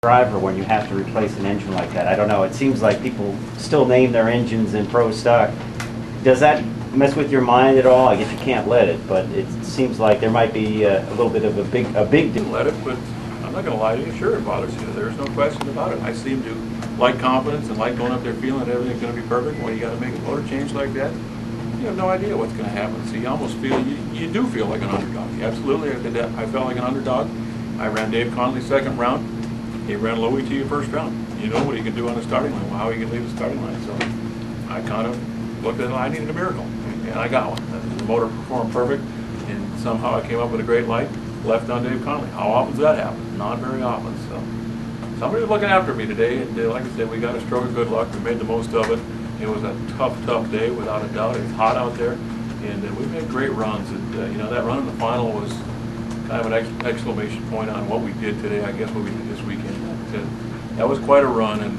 driver when you have to replace an engine like that? I don't know. It seems like people still name their engines in pro stock. Does that mess with your mind at all? I guess you can't let it, but it seems like there might be a little bit of a big deal. Let it, but I'm not going to lie to you. Sure, it bothers you. There's no question about it. I seem to like confidence and like going up there feeling that everything's going to be perfect. When you got to make a motor change like that, you have no idea what's going to happen. So you almost feel, you do feel like an underdog. Absolutely, I did that. I felt like an underdog. I ran Dave Connolly's second round. He ran Louie to your first round. You know what he can do on the starting line, how he can leave the starting line. So I kind of looked at it, I needed a miracle, and I got one. The motor performed perfect, and somehow I came up with a great light, left on Dave Connolly. How often does that happen? Not very often. So somebody was looking after me today, and like I said, we got a stroke of good luck. We made the most of it. It was a tough day, without a doubt. It's hot out there, and we made great runs. And you know, that run in the final was kind of an exclamation point on what we did today. I guess what we did this weekend. That was quite a run, and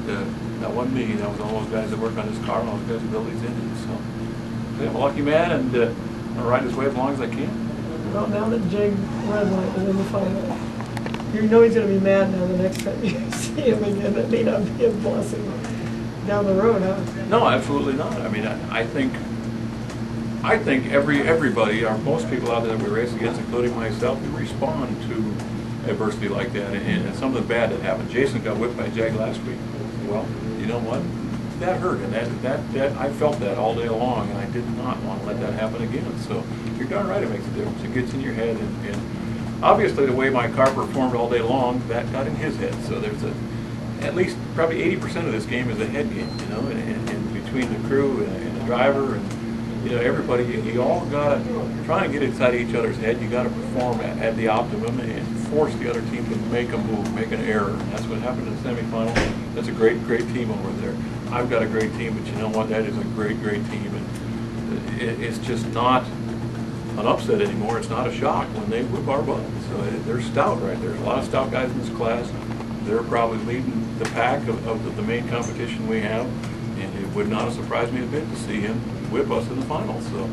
that wasn't me. That was all those guys that work on this car, and all those guys that build these engines. So I'm a lucky man, and I'll ride this way as long as I can. Well, now that Jag Redline is in the final, you know he's going to be mad now the next time you see him again. That may not be a blessing down the road, huh? No, absolutely not. I mean, I think everybody, or most people out there that we race against, including myself, we respond to adversity like that, and something bad that happened. Jason got whipped by Jag last week. Well, you know what? That hurt, and that I felt that all day long, and I did not want to let that happen again. So you're darn right, it makes a difference. It gets in your head, and obviously the way my car performed all day long, that got in his head. So there's at least probably 80% of this game is a head game, you know, and between the crew and the driver and you know, everybody, you all got to try and get inside each other's head. You got to perform at the optimum and force the other team to make a move, make an error. And that's what happened in the semifinal. That's a great team over there. I've got a great team, but you know what? That is a great team. And it's just not an upset anymore. It's not a shock when they whip our butt. So they're stout right there. There's a lot of stout guys in this class. They're probably leading the pack of the main competition we have. And it would not have surprised me a bit to see him whip us in the finals. So,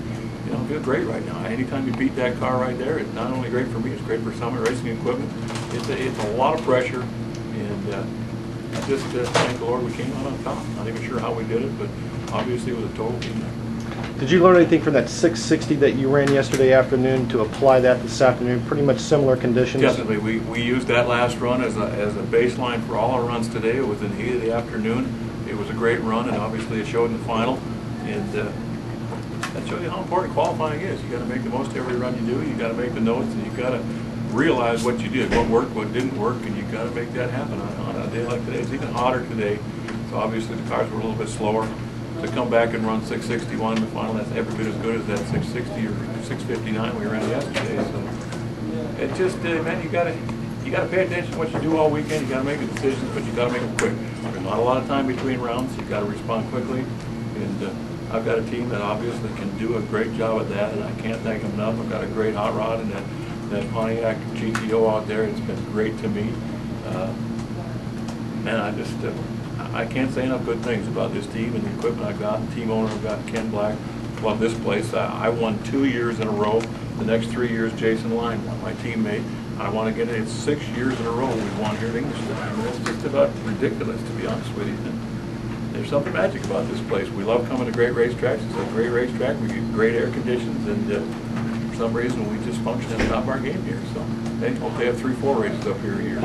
you know, I feel great right now. Anytime you beat that car right there, it's not only great for me, it's great for Summit Racing Equipment. It's a lot of pressure, and I just thank the Lord we came out on top. Not even sure how we did it, but obviously it was a total team there. Did you learn anything from that 660 that you ran yesterday afternoon to apply that this afternoon? Pretty much similar conditions? Definitely. We used that last run as a baseline for all our runs today. It was in the heat of the afternoon. It was a great run, and obviously it showed in the final. And that shows you how important qualifying is. You got to make the most of every run you do. You got to make the notes, and you got to realize what you did, what worked, what didn't work, and you got to make that happen on a day like today. It's even hotter today, so obviously the cars were a little bit slower. To come back and run 661 in the final, that's every bit as good as that 660 or 659 we ran yesterday. So it just, man, you got to pay attention to what you do all weekend. You got to make the decisions, but you got to make them quick. There's not a lot of time between rounds. You got to respond quickly, and I've got a team that obviously can do a great job at that, and I can't thank them enough. I've got a great hot rod and that Pontiac GTO out there. It's been great to me. Man, I can't say enough good things about this team and the equipment I've got. The team owner I've got, Ken Black. Love this place. I won 2 years in a row. The next 3 years, Jason Line won, my teammate. I want to get it. It's 6 years in a row we've won here at Englishtown. I mean, it's just about ridiculous, to be honest with you. And there's something magic about this place. We love coming to great racetracks. It's a great racetrack. We get great air conditions, and for some reason we just function at the top of our game here. So, hey, hope they have 3-4 races up here a year.